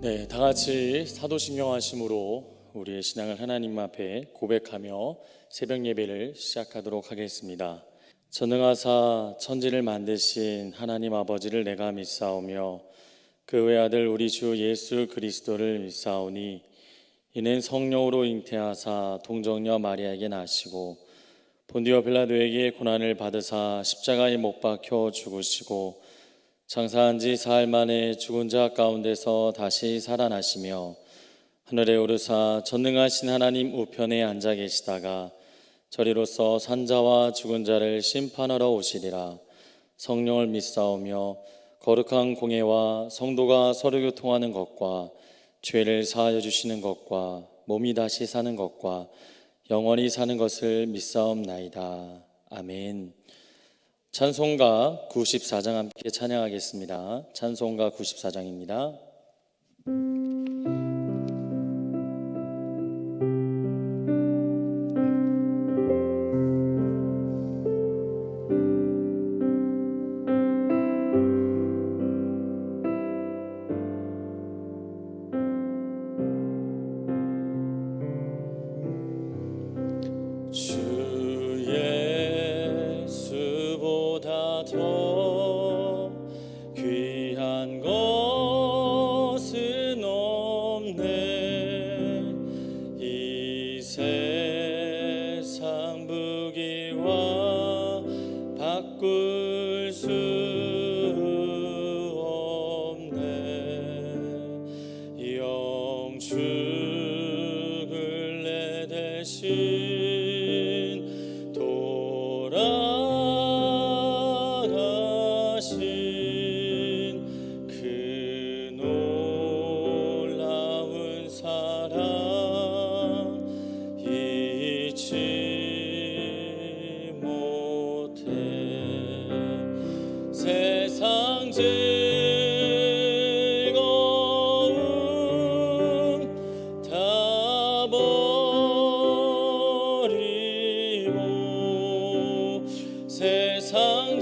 네, 다 같이 사도신경 하심으로 우리의 신앙을 하나님 앞에 고백하며 새벽 예배를 시작하도록 하겠습니다. 전능하사 천지를 만드신 하나님 아버지를 내가 믿사오며 그 외아들 우리 주 예수 그리스도를 믿사오니 이는 성령으로 잉태하사 동정녀 마리아에게 나시고 본디오 빌라도에게 고난을 받으사 십자가에 못 박혀 죽으시고 장사한 지 사흘 만에 죽은 자 가운데서 다시 살아나시며 하늘에 오르사 전능하신 하나님 우편에 앉아 계시다가 저리로서 산자와 죽은 자를 심판하러 오시리라. 성령을 믿사오며 거룩한 공예와 성도가 서로 교통하는 것과 죄를 사하여 주시는 것과 몸이 다시 사는 것과 영원히 사는 것을 믿사옵나이다. 아멘. 찬송가 94장 함께 찬양하겠습니다. 찬송가 94장입니다. 더 귀한 것은 없네. 이 세상 부귀와 바꿀 수 없네. 영축을 내 대신 그 놀라운 사랑 잊지 못해. 세상 즐거움 다 버리고 세상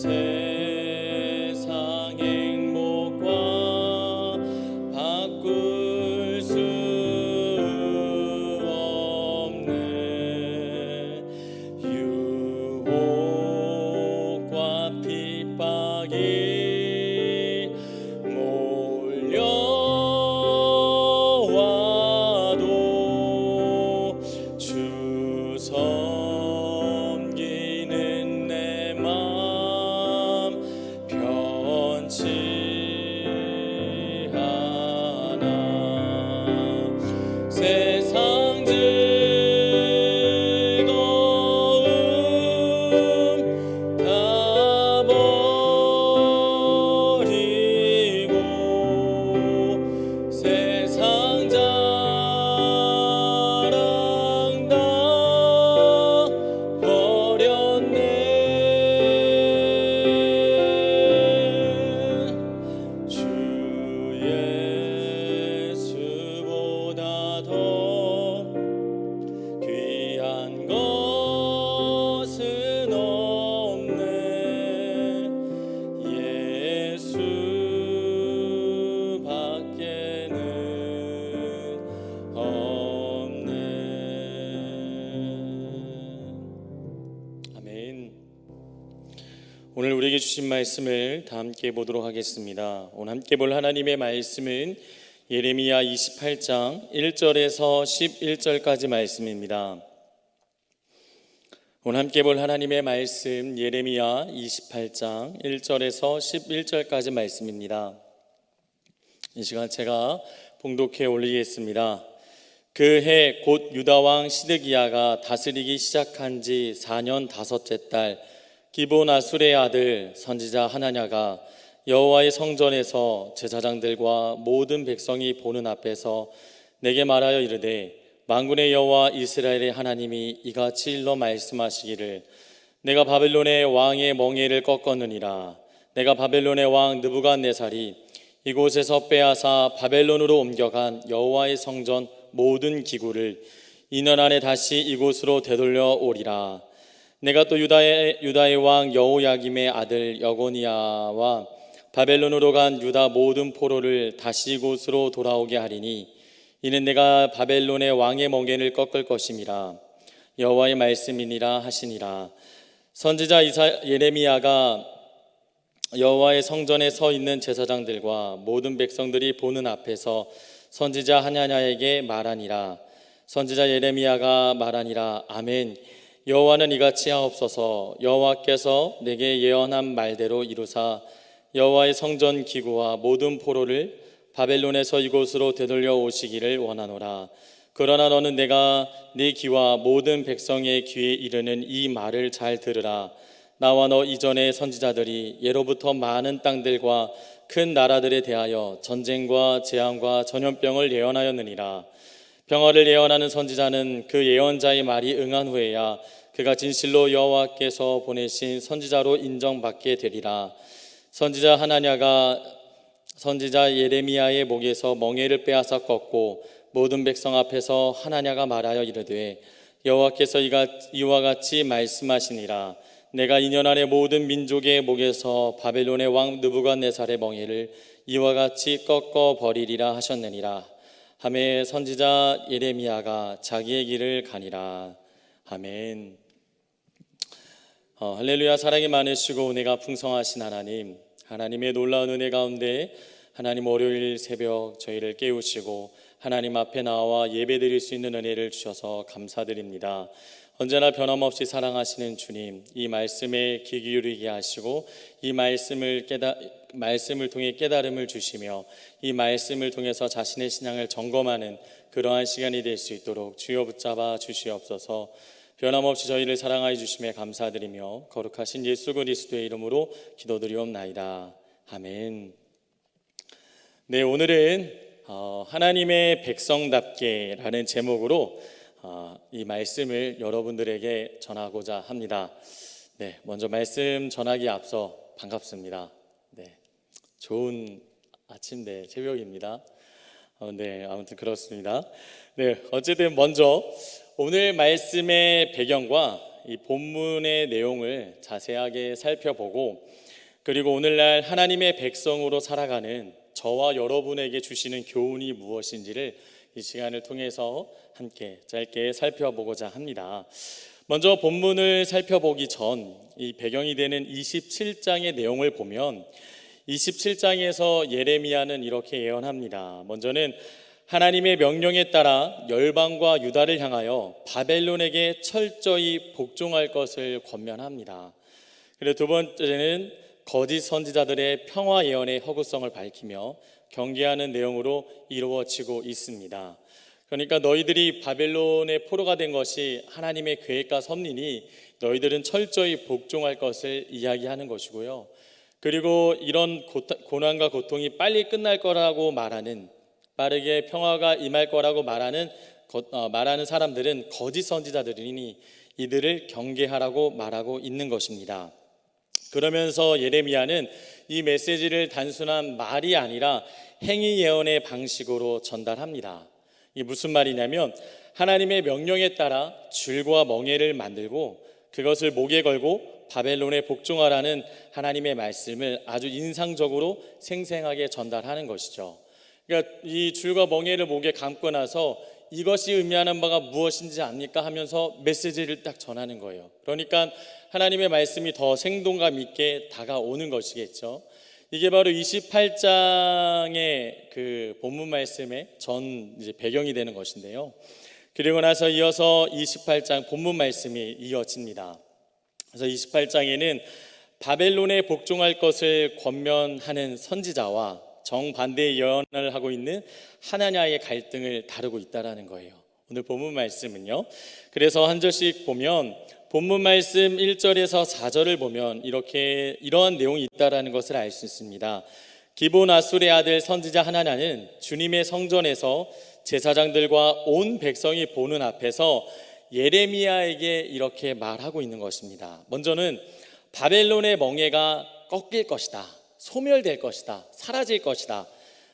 세상 행복과 오늘 우리에게 주신 말씀을 다 함께 보도록 하겠습니다. 오늘 함께 볼 하나님의 말씀은 예레미야 28장 1절에서 11절까지 말씀입니다. 오늘 함께 볼 하나님의 말씀 예레미야 28장 1절에서 11절까지 말씀입니다. 이 시간 제가 봉독해 올리겠습니다. 그 해 곧 유다 왕 시드기야가 다스리기 시작한 지 4년 다섯째 달 기본 아술의 아들 선지자 하나냐가 여호와의 성전에서 제사장들과 모든 백성이 보는 앞에서 내게 말하여 이르되 만군의 여호와 이스라엘의 하나님이 이같이 일러 말씀하시기를 내가 바벨론의 왕의 멍에를 꺾었느니라. 내가 바벨론의 왕 느부갓네살이 이곳에서 빼앗아 바벨론으로 옮겨간 여호와의 성전 모든 기구를 2년 안에 다시 이곳으로 되돌려 오리라. 내가 또 유다의 왕 여호야김의 아들 여고니야와 바벨론으로 간 유다 모든 포로를 다시 이곳으로 돌아오게 하리니 이는 내가 바벨론의 왕의 멍에를 꺾을 것임이라. 여호와의 말씀이니라 하시니라. 선지자 예레미야가 여호와의 성전에 서 있는 제사장들과 모든 백성들이 보는 앞에서 선지자 하나냐에게 말하니라. 선지자 예레미야가 말하니라. 아멘. 여호와는 이같이 하옵소서. 여호와께서 내게 예언한 말대로 이루사 여호와의 성전 기구와 모든 포로를 바벨론에서 이곳으로 되돌려 오시기를 원하노라. 그러나 너는 내가 네 귀와 모든 백성의 귀에 이르는 이 말을 잘 들으라. 나와 너 이전의 선지자들이 예로부터 많은 땅들과 큰 나라들에 대하여 전쟁과 재앙과 전염병을 예언하였느니라. 평화를 예언하는 선지자는 그 예언자의 말이 응한 후에야 그가 진실로 여호와께서 보내신 선지자로 인정받게 되리라. 선지자 하나냐가 선지자 예레미야의 목에서 멍에를 빼앗아 꺾고 모든 백성 앞에서 하나냐가 말하여 이르되 여호와께서 이와 같이 말씀하시니라. 내가 2년 안에 모든 민족의 목에서 바벨론의 왕 느부갓네살의 멍에를 이와 같이 꺾어 버리리라 하셨느니라. 하매 선지자 예레미야가 자기의 길을 가니라. 아멘. 할렐루야. 사랑이 많으시고 은혜가 풍성하신 하나님, 하나님의 놀라운 은혜 가운데 하나님 월요일 새벽 저희를 깨우시고 하나님 앞에 나와 예배드릴 수 있는 은혜를 주셔서 감사드립니다. 언제나 변함없이 사랑하시는 주님, 이 말씀에 귀 기울이게 하시고 이 말씀을 통해 깨달음을 주시며 이 말씀을 통해서 자신의 신앙을 점검하는 그러한 시간이 될 수 있도록 주여 붙잡아 주시옵소서. 변함없이 저희를 사랑하여 주심에 감사드리며 거룩하신 예수 그리스도의 이름으로 기도드리옵나이다. 아멘. 네, 오늘은 하나님의 백성답게라는 제목으로 이 말씀을 여러분들에게 전하고자 합니다. 네, 먼저 말씀 전하기 앞서 반갑습니다. 네, 좋은 아침, 새벽입니다. 네, 아무튼 그렇습니다. 네, 어쨌든 먼저 오늘 말씀의 배경과 이 본문의 내용을 자세하게 살펴보고 그리고 오늘날 하나님의 백성으로 살아가는 저와 여러분에게 주시는 교훈이 무엇인지를 이 시간을 통해서 함께 짧게 살펴보고자 합니다. 먼저 본문을 살펴보기 전 이 배경이 되는 27장의 내용을 보면 27장에서 예레미야는 이렇게 예언합니다. 먼저는 하나님의 명령에 따라 열방과 유다를 향하여 바벨론에게 철저히 복종할 것을 권면합니다. 그리고 두 번째는 거짓 선지자들의 평화 예언의 허구성을 밝히며 경계하는 내용으로 이루어지고 있습니다. 그러니까 너희들이 바벨론의 포로가 된 것이 하나님의 계획과 섭리니 너희들은 철저히 복종할 것을 이야기하는 것이고요. 그리고 이런 고난과 고통이 빨리 끝날 거라고 말하는, 빠르게 평화가 임할 거라고 말하는 사람들은 거짓 선지자들이니 이들을 경계하라고 말하고 있는 것입니다. 그러면서 예레미야는 이 메시지를 단순한 말이 아니라 행위 예언의 방식으로 전달합니다. 이게 무슨 말이냐면 하나님의 명령에 따라 줄과 멍에를 만들고 그것을 목에 걸고 바벨론에 복종하라는 하나님의 말씀을 아주 인상적으로 생생하게 전달하는 것이죠. 그러니까 이 줄과 멍에를 목에 감고 나서 이것이 의미하는 바가 무엇인지 압니까? 하면서 메시지를 딱 전하는 거예요. 그러니까 하나님의 말씀이 더 생동감 있게 다가오는 것이겠죠. 이게 바로 28장의 그 본문 말씀의 전 이제 배경이 되는 것인데요. 그리고 나서 이어서 28장 본문 말씀이 이어집니다. 그래서 28장에는 바벨론에 복종할 것을 권면하는 선지자와 정반대의 예언을 하고 있는 하나냐의 갈등을 다루고 있다라는 거예요. 오늘 본문 말씀은요. 그래서 한 절씩 보면 본문 말씀 1절에서 4절을 보면 이러한 내용이 있다라는 것을 알 수 있습니다. 기본 아술의 아들 선지자 하나냐는 주님의 성전에서 제사장들과 온 백성이 보는 앞에서 예레미야에게 이렇게 말하고 있는 것입니다. 먼저는 바벨론의 멍에가 꺾일 것이다, 소멸될 것이다, 사라질 것이다,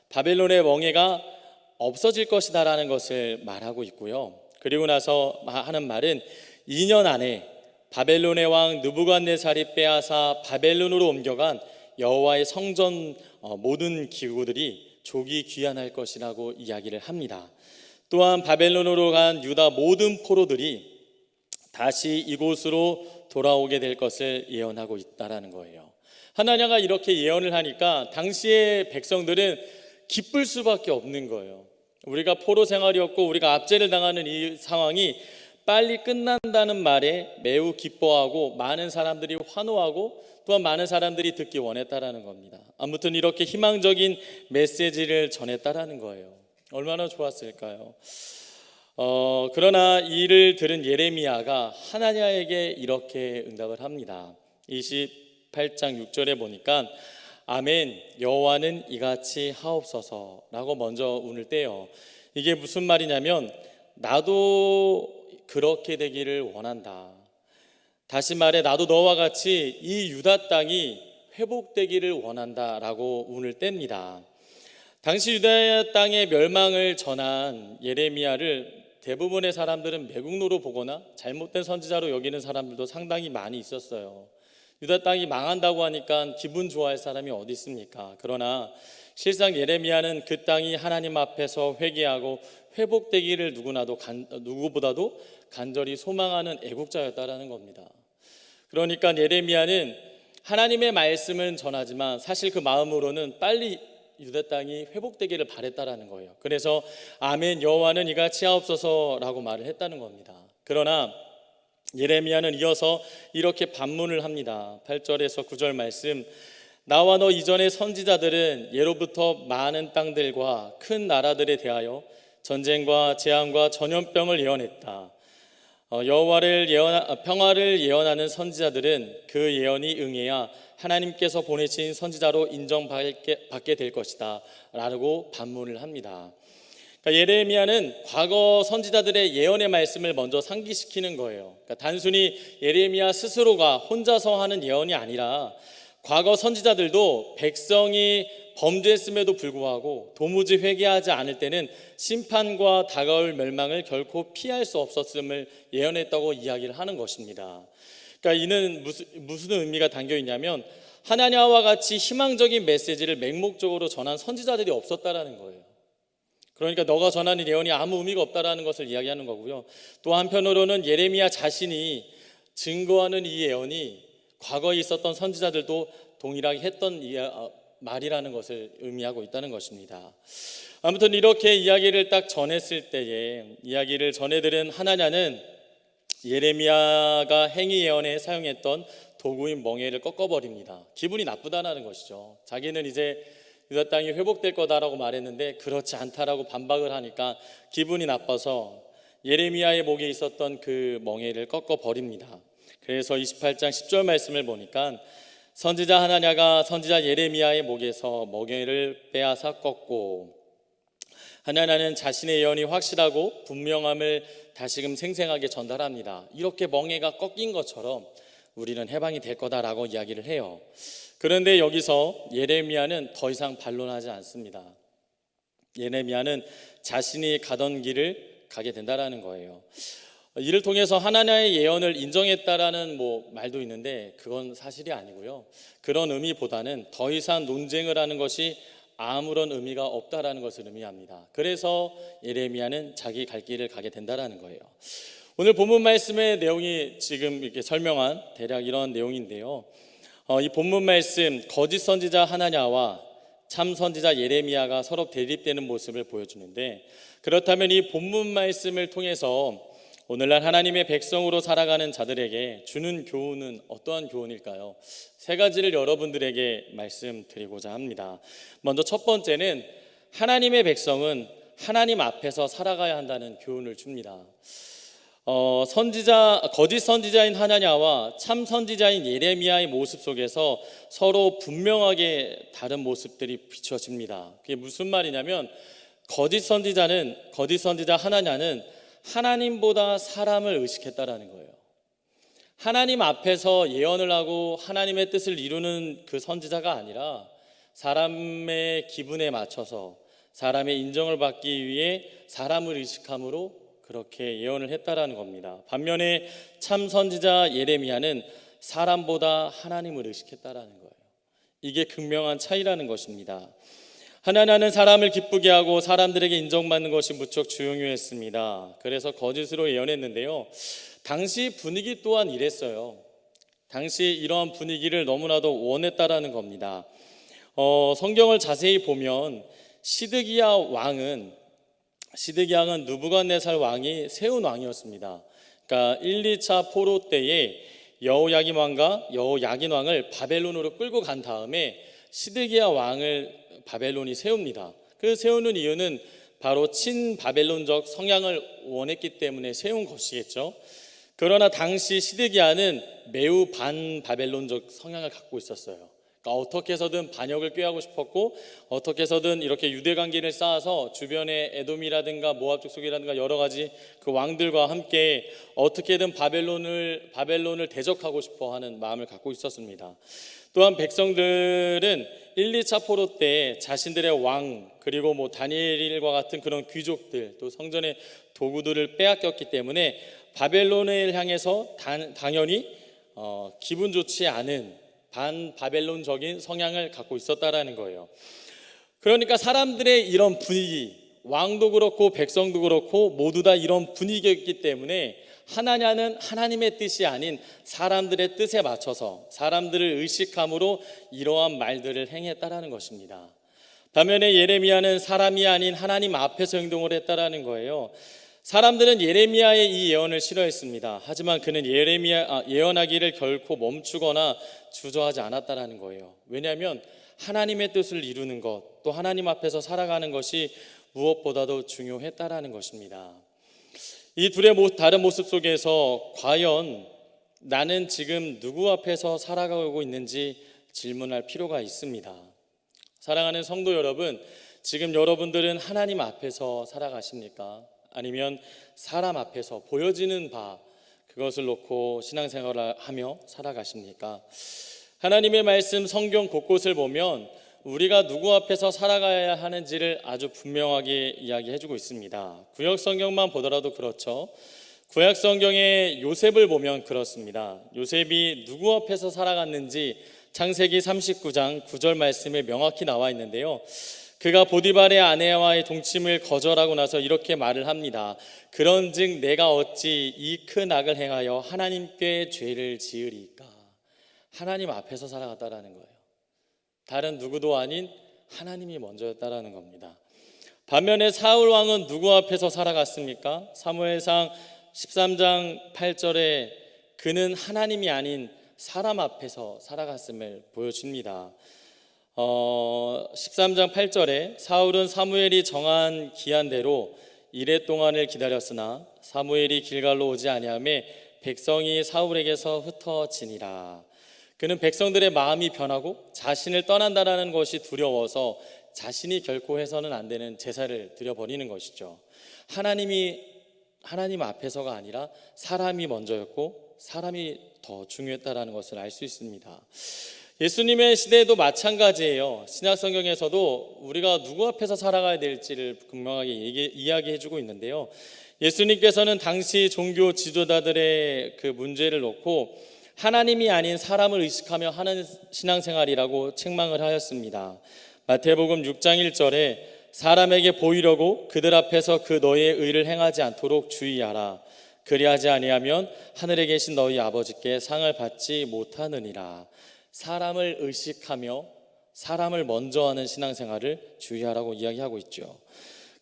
바벨론의 멍에가 없어질 것이다 라는 것을 말하고 있고요. 그리고 나서 하는 말은 2년 안에 바벨론의 왕 느부갓네살이 빼앗아 바벨론으로 옮겨간 여호와의 성전 모든 기구들이 조기 귀환할 것이라고 이야기를 합니다. 또한 바벨론으로 간 유다 모든 포로들이 다시 이곳으로 돌아오게 될 것을 예언하고 있다라는 거예요. 하나냐가 이렇게 예언을 하니까 당시의 백성들은 기쁠 수밖에 없는 거예요. 우리가 포로 생활이었고 우리가 압제를 당하는 이 상황이 빨리 끝난다는 말에 매우 기뻐하고 많은 사람들이 환호하고 또한 많은 사람들이 듣기 원했다라는 겁니다. 아무튼 이렇게 희망적인 메시지를 전했다라는 거예요. 얼마나 좋았을까요? 그러나 이를 들은 예레미야가 하나냐에게 이렇게 응답을 합니다. 28장 6절에 보니까 아멘 여호와는 이같이 하옵소서라고 먼저 운을 떼요. 이게 무슨 말이냐면 나도 그렇게 되기를 원한다. 다시 말해 나도 너와 같이 이 유다 땅이 회복되기를 원한다라고 운을 뗍니다. 당시 유다 땅의 멸망을 전한 예레미야를 대부분의 사람들은 매국노로 보거나 잘못된 선지자로 여기는 사람들도 상당히 많이 있었어요. 유다 땅이 망한다고 하니까 기분 좋아할 사람이 어디 있습니까? 그러나 실상 예레미야는 그 땅이 하나님 앞에서 회개하고 회복되기를 누구보다도 간절히 소망하는 애국자였다라는 겁니다. 그러니까 예레미야는 하나님의 말씀을 전하지만 사실 그 마음으로는 빨리 유다 땅이 회복되기를 바랬다라는 거예요. 그래서 아멘 여호와는 이같이 하옵소서라고 말을 했다는 겁니다. 그러나 예레미야는 이어서 이렇게 반문을 합니다. 8절에서 9절 말씀, 나와 너 이전의 선지자들은 예로부터 많은 땅들과 큰 나라들에 대하여 전쟁과 재앙과 전염병을 예언했다. 평화를 예언하는 선지자들은 그 예언이 응해야 하나님께서 보내신 선지자로 인정받게 될 것이다 라고 반문을 합니다. 그러니까 예레미야는 과거 선지자들의 예언의 말씀을 먼저 상기시키는 거예요. 그러니까 단순히 예레미야 스스로가 혼자서 하는 예언이 아니라 과거 선지자들도 백성이 범죄했음에도 불구하고 도무지 회개하지 않을 때는 심판과 다가올 멸망을 결코 피할 수 없었음을 예언했다고 이야기를 하는 것입니다. 그러니까 이는 무슨 의미가 담겨 있냐면 하나냐와 같이 희망적인 메시지를 맹목적으로 전한 선지자들이 없었다라는 거예요. 그러니까 너가 전하는 예언이 아무 의미가 없다라는 것을 이야기하는 거고요. 또 한편으로는 예레미야 자신이 증거하는 이 예언이 과거에 있었던 선지자들도 동일하게 했던 말이라는 것을 의미하고 있다는 것입니다. 아무튼 이렇게 이야기를 딱 전했을 때에 이야기를 전해들은 하나냐는 예레미야가 행위 예언에 사용했던 도구인 멍에를 꺾어버립니다. 기분이 나쁘다는 것이죠. 자기는 이제 유다 땅이 회복될 거다라고 말했는데 그렇지 않다라고 반박을 하니까 기분이 나빠서 예레미야의 목에 있었던 그 멍에를 꺾어버립니다. 그래서 28장 10절 말씀을 보니까 선지자 하나냐가 선지자 예레미야의 목에서 멍에를 빼앗아 꺾고, 하나냐는 자신의 예언이 확실하고 분명함을 다시금 생생하게 전달합니다. 이렇게 멍에가 꺾인 것처럼 우리는 해방이 될 거다라고 이야기를 해요. 그런데 여기서 예레미야는 더 이상 반론하지 않습니다. 예레미야는 자신이 가던 길을 가게 된다라는 거예요. 이를 통해서 하나냐의 예언을 인정했다라는 말도 있는데 그건 사실이 아니고요. 그런 의미보다는 더 이상 논쟁을 하는 것이 아무런 의미가 없다라는 것을 의미합니다. 그래서 예레미야는 자기 갈 길을 가게 된다라는 거예요. 오늘 본문 말씀의 내용이 지금 이렇게 설명한 대략 이런 내용인데요. 이 본문 말씀, 거짓 선지자 하나냐와 참 선지자 예레미야가 서로 대립되는 모습을 보여주는데, 그렇다면 이 본문 말씀을 통해서 오늘날 하나님의 백성으로 살아가는 자들에게 주는 교훈은 어떠한 교훈일까요? 세 가지를 여러분들에게 말씀드리고자 합니다. 먼저 첫 번째는 하나님의 백성은 하나님 앞에서 살아가야 한다는 교훈을 줍니다. 거짓 선지자인 하나냐와 참 선지자인 예레미야의 모습 속에서 서로 분명하게 다른 모습들이 비춰집니다. 그게 무슨 말이냐면, 거짓 선지자 하나냐는 하나님보다 사람을 의식했다라는 거예요. 하나님 앞에서 예언을 하고 하나님의 뜻을 이루는 그 선지자가 아니라 사람의 기분에 맞춰서 사람의 인정을 받기 위해 사람을 의식함으로 그렇게 예언을 했다라는 겁니다. 반면에 참 선지자 예레미야는 사람보다 하나님을 의식했다라는 거예요. 이게 극명한 차이라는 것입니다. 하나냐는 사람을 기쁘게 하고 사람들에게 인정받는 것이 무척 중요했습니다. 그래서 거짓으로 예언했는데요, 당시 분위기 또한 이랬어요. 당시 이러한 분위기를 너무나도 원했다라는 겁니다. 성경을 자세히 보면 시드기야 왕은 느부갓네살 왕이 세운 왕이었습니다. 그러니까 1, 2차 포로 때에 여호야긴 왕을 바벨론으로 끌고 간 다음에 시드기야 왕을 바벨론이 세웁니다. 그 세우는 이유는 바로 친바벨론적 성향을 원했기 때문에 세운 것이겠죠. 그러나 당시 시드기야는 매우 반바벨론적 성향을 갖고 있었어요. 그러니까 어떻게 해서든 반역을 꾀하고 싶었고, 어떻게 해서든 이렇게 유대 관계를 쌓아서 주변의 에돔이라든가 모압 족속이라든가 여러 가지 그 왕들과 함께 어떻게든 바벨론을 대적하고 싶어하는 마음을 갖고 있었습니다. 또한 백성들은 1, 2차 포로 때 자신들의 왕, 그리고 다니엘과 같은 그런 귀족들, 또 성전의 도구들을 빼앗겼기 때문에 바벨론을 향해서 당연히 기분 좋지 않은 반바벨론적인 성향을 갖고 있었다라는 거예요. 그러니까 사람들의 이런 분위기, 왕도 그렇고 백성도 그렇고 모두 다 이런 분위기였기 때문에 하나냐는 하나님의 뜻이 아닌 사람들의 뜻에 맞춰서 사람들을 의식함으로 이러한 말들을 행했다라는 것입니다. 반면에 예레미야는 사람이 아닌 하나님 앞에서 행동을 했다라는 거예요. 사람들은 예레미야의 이 예언을 싫어했습니다. 하지만 그는 예언하기를 결코 멈추거나 주저하지 않았다라는 거예요. 왜냐하면 하나님의 뜻을 이루는 것, 또 하나님 앞에서 살아가는 것이 무엇보다도 중요했다라는 것입니다. 이 둘의 다른 모습 속에서 과연 나는 지금 누구 앞에서 살아가고 있는지 질문할 필요가 있습니다. 사랑하는 성도 여러분, 지금 여러분들은 하나님 앞에서 살아가십니까? 아니면 사람 앞에서 보여지는 그것을 놓고 신앙생활을 하며 살아가십니까? 하나님의 말씀 성경 곳곳을 보면 우리가 누구 앞에서 살아가야 하는지를 아주 분명하게 이야기해주고 있습니다. 구약 성경만 보더라도 그렇죠. 구약 성경의 요셉을 보면 그렇습니다. 요셉이 누구 앞에서 살아갔는지 창세기 39장 9절 말씀에 명확히 나와 있는데요, 그가 보디발의 아내와의 동침을 거절하고 나서 이렇게 말을 합니다. 그런즉 내가 어찌 이 큰 악을 행하여 하나님께 죄를 지으리까? 하나님 앞에서 살아갔다라는 거예요. 다른 누구도 아닌 하나님이 먼저였다라는 겁니다. 반면에 사울 왕은 누구 앞에서 살아갔습니까? 사무엘상 13장 8절에 그는 하나님이 아닌 사람 앞에서 살아갔음을 보여줍니다. 13장 8절에 사울은 사무엘이 정한 기한대로 이레 동안을 기다렸으나 사무엘이 길갈로 오지 아니하매 백성이 사울에게서 흩어지니라. 그는 백성들의 마음이 변하고 자신을 떠난다라는 것이 두려워서 자신이 결코 해서는 안 되는 제사를 드려버리는 것이죠. 하나님 앞에서가 아니라 사람이 먼저였고 사람이 더 중요했다라는 것을 알 수 있습니다. 예수님의 시대에도 마찬가지예요. 신약성경에서도 우리가 누구 앞에서 살아가야 될지를 분명하게 이야기해주고 있는데요, 예수님께서는 당시 종교 지도자들의 그 문제를 놓고 하나님이 아닌 사람을 의식하며 하는 신앙생활이라고 책망을 하였습니다. 마태복음 6장 1절에 사람에게 보이려고 그들 앞에서 그 너희의 의를 행하지 않도록 주의하라. 그리하지 아니하면 하늘에 계신 너희 아버지께 상을 받지 못하느니라. 사람을 의식하며 사람을 먼저 하는 신앙생활을 주의하라고 이야기하고 있죠.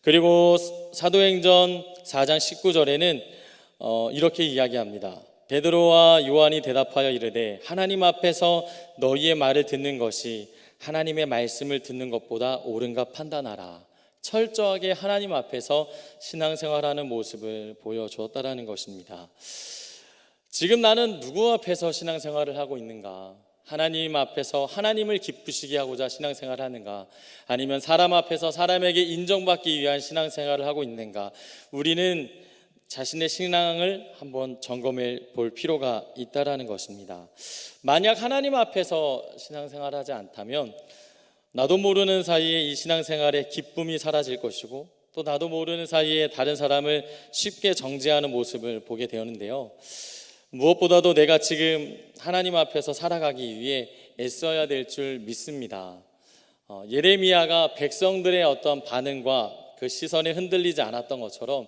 그리고 사도행전 4장 19절에는 이렇게 이야기합니다. 베드로와 요한이 대답하여 이르되 하나님 앞에서 너희의 말을 듣는 것이 하나님의 말씀을 듣는 것보다 옳은가 판단하라. 철저하게 하나님 앞에서 신앙생활하는 모습을 보여주었다라는 것입니다. 지금 나는 누구 앞에서 신앙생활을 하고 있는가? 하나님 앞에서 하나님을 기쁘시게 하고자 신앙생활을 하는가? 아니면 사람 앞에서 사람에게 인정받기 위한 신앙생활을 하고 있는가? 우리는 자신의 신앙을 한번 점검해 볼 필요가 있다라는 것입니다. 만약 하나님 앞에서 신앙생활을 하지 않다면 나도 모르는 사이에 이 신앙생활의 기쁨이 사라질 것이고, 또 나도 모르는 사이에 다른 사람을 쉽게 정죄하는 모습을 보게 되었는데요. 무엇보다도 내가 지금 하나님 앞에서 살아가기 위해 애써야 될 줄 믿습니다. 예레미야가 백성들의 어떤 반응과 그 시선에 흔들리지 않았던 것처럼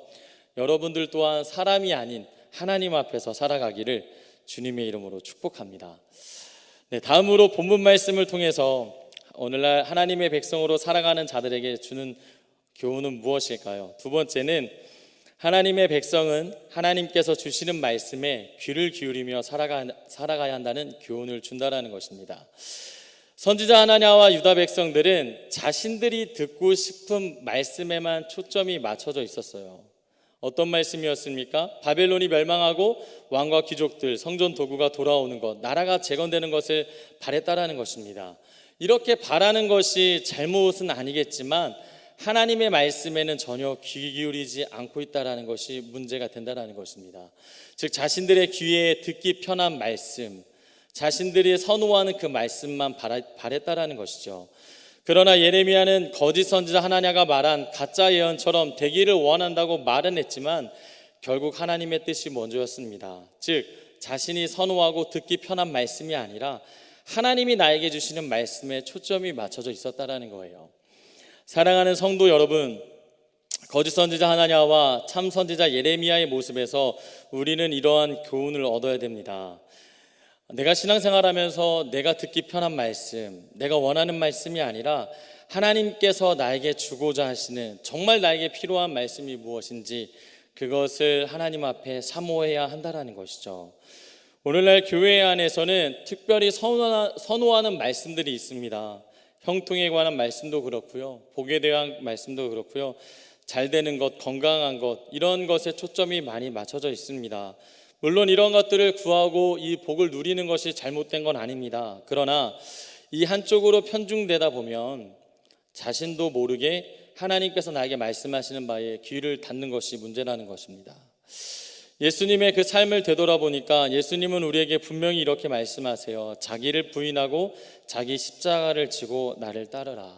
여러분들 또한 사람이 아닌 하나님 앞에서 살아가기를 주님의 이름으로 축복합니다. 네, 다음으로 본문 말씀을 통해서 오늘날 하나님의 백성으로 살아가는 자들에게 주는 교훈은 무엇일까요? 두 번째는 하나님의 백성은 하나님께서 주시는 말씀에 귀를 기울이며 살아가야 한다는 교훈을 준다라는 것입니다. 선지자 하나냐와 유다 백성들은 자신들이 듣고 싶은 말씀에만 초점이 맞춰져 있었어요. 어떤 말씀이었습니까? 바벨론이 멸망하고 왕과 귀족들, 성전 도구가 돌아오는 것, 나라가 재건되는 것을 바랬다라는 것입니다. 이렇게 바라는 것이 잘못은 아니겠지만 하나님의 말씀에는 전혀 귀 기울이지 않고 있다는 것이 문제가 된다는 것입니다. 즉 자신들의 귀에 듣기 편한 말씀, 자신들이 선호하는 그 말씀만 바랬다라는 것이죠. 그러나 예레미야는 거짓 선지자 하나냐가 말한 가짜 예언처럼 되기를 원한다고 말은 했지만 결국 하나님의 뜻이 먼저였습니다. 즉 자신이 선호하고 듣기 편한 말씀이 아니라 하나님이 나에게 주시는 말씀에 초점이 맞춰져 있었다라는 거예요. 사랑하는 성도 여러분, 거짓 선지자 하나냐와 참 선지자 예레미야의 모습에서 우리는 이러한 교훈을 얻어야 됩니다. 내가 신앙생활하면서 내가 듣기 편한 말씀, 내가 원하는 말씀이 아니라 하나님께서 나에게 주고자 하시는 정말 나에게 필요한 말씀이 무엇인지 그것을 하나님 앞에 사모해야 한다는 것이죠. 오늘날 교회 안에서는 특별히 선호하는 말씀들이 있습니다. 형통에 관한 말씀도 그렇고요, 복에 대한 말씀도 그렇고요, 잘 되는 것, 건강한 것, 이런 것에 초점이 많이 맞춰져 있습니다. 물론 이런 것들을 구하고 이 복을 누리는 것이 잘못된 건 아닙니다. 그러나 이 한쪽으로 편중되다 보면 자신도 모르게 하나님께서 나에게 말씀하시는 바에 귀를 닫는 것이 문제라는 것입니다. 예수님의 그 삶을 되돌아보니까 예수님은 우리에게 분명히 이렇게 말씀하세요. 자기를 부인하고 자기 십자가를 지고 나를 따르라.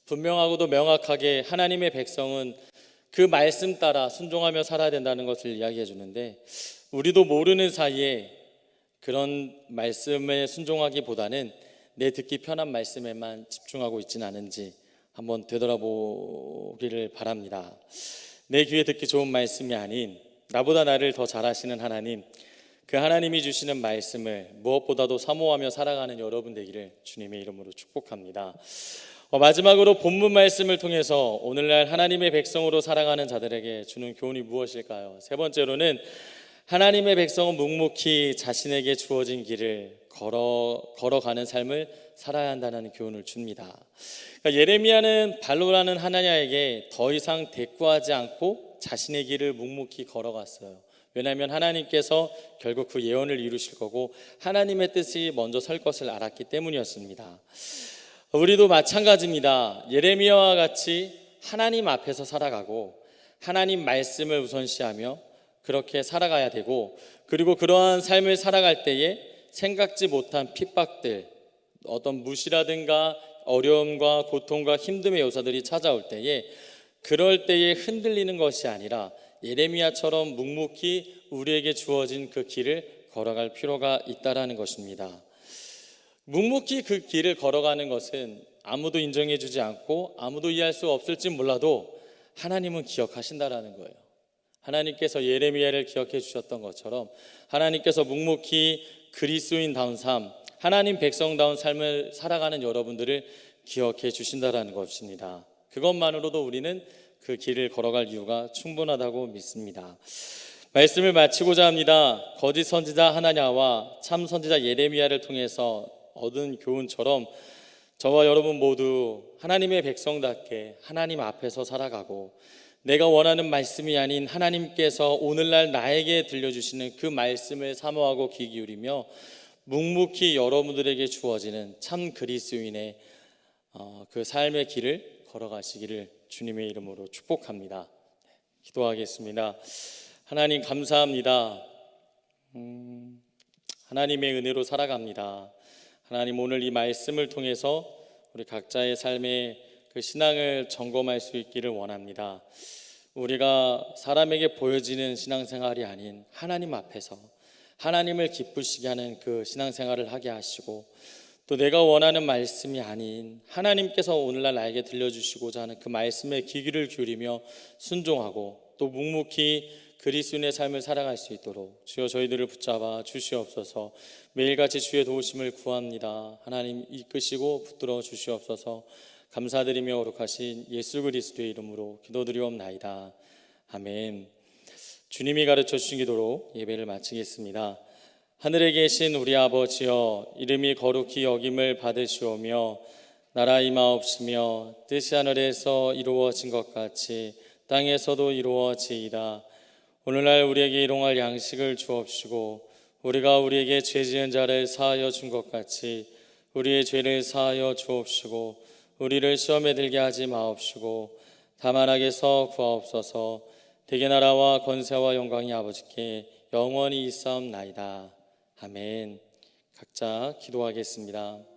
분명하고도 명확하게 하나님의 백성은 그 말씀 따라 순종하며 살아야 된다는 것을 이야기해 주는데, 우리도 모르는 사이에 그런 말씀에 순종하기보다는 내 듣기 편한 말씀에만 집중하고 있지는 않은지 한번 되돌아보기를 바랍니다. 내 귀에 듣기 좋은 말씀이 아닌 나보다 나를 더 잘 아시는 하나님, 그 하나님이 주시는 말씀을 무엇보다도 사모하며 살아가는 여러분 되기를 주님의 이름으로 축복합니다. 마지막으로 본문 말씀을 통해서 오늘날 하나님의 백성으로 살아가는 자들에게 주는 교훈이 무엇일까요? 세 번째로는 하나님의 백성은 묵묵히 자신에게 주어진 길을 걸어가는 삶을 살아야 한다는 교훈을 줍니다. 그러니까 예레미야는 발로라는 하나냐에게 더 이상 대꾸하지 않고 자신의 길을 묵묵히 걸어갔어요. 왜냐하면 하나님께서 결국 그 예언을 이루실 거고 하나님의 뜻이 먼저 설 것을 알았기 때문이었습니다. 우리도 마찬가지입니다. 예레미야와 같이 하나님 앞에서 살아가고 하나님 말씀을 우선시하며 그렇게 살아가야 되고, 그리고 그러한 삶을 살아갈 때에 생각지 못한 핍박들, 어떤 무시라든가 어려움과 고통과 힘듦의 요소들이 찾아올 때에 그럴 때에 흔들리는 것이 아니라 예레미야처럼 묵묵히 우리에게 주어진 그 길을 걸어갈 필요가 있다라는 것입니다. 묵묵히 그 길을 걸어가는 것은 아무도 인정해주지 않고 아무도 이해할 수 없을지 몰라도 하나님은 기억하신다라는 거예요. 하나님께서 예레미야를 기억해 주셨던 것처럼 하나님께서 묵묵히 그리스도인다운 삶, 하나님 백성다운 삶을 살아가는 여러분들을 기억해 주신다라는 것입니다. 그것만으로도 우리는 그 길을 걸어갈 이유가 충분하다고 믿습니다. 말씀을 마치고자 합니다. 거짓 선지자 하나냐와 참 선지자 예레미야를 통해서 얻은 교훈처럼 저와 여러분 모두 하나님의 백성답게 하나님 앞에서 살아가고 내가 원하는 말씀이 아닌 하나님께서 오늘날 나에게 들려주시는 그 말씀을 사모하고 귀 기울이며 묵묵히 여러분들에게 주어지는 참 그리스도인의 그 삶의 길을 걸어가시기를 주님의 이름으로 축복합니다. 기도하겠습니다. 하나님 감사합니다. 하나님의 은혜로 살아갑니다. 하나님, 오늘 이 말씀을 통해서 우리 각자의 삶의 그 신앙을 점검할 수 있기를 원합니다. 우리가 사람에게 보여지는 신앙생활이 아닌 하나님 앞에서 하나님을 기쁘시게 하는 그 신앙생활을 하게 하시고, 또 내가 원하는 말씀이 아닌 하나님께서 오늘날 나에게 들려주시고자 하는 그 말씀에 귀를 기울이며 순종하고 또 묵묵히 그리스도인의 삶을 살아갈 수 있도록 주여 저희들을 붙잡아 주시옵소서. 매일같이 주의 도우심을 구합니다. 하나님 이끄시고 붙들어 주시옵소서. 감사드리며 거룩하신 예수 그리스도의 이름으로 기도드리옵나이다. 아멘. 주님이 가르쳐 주신 기도로 예배를 마치겠습니다. 하늘에 계신 우리 아버지여, 이름이 거룩히 여김을 받으시오며 나라 임하옵시며 뜻이 하늘에서 이루어진 것 같이 땅에서도 이루어지이다. 오늘날 우리에게 일용할 양식을 주옵시고 우리가 우리에게 죄 지은 자를 사하여 준 것 같이 우리의 죄를 사하여 주옵시고 우리를 시험에 들게 하지 마옵시고 다만 악에서 구하옵소서. 대개 나라와 권세와 영광이 아버지께 영원히 있사옵나이다. 아멘. 각자 기도하겠습니다.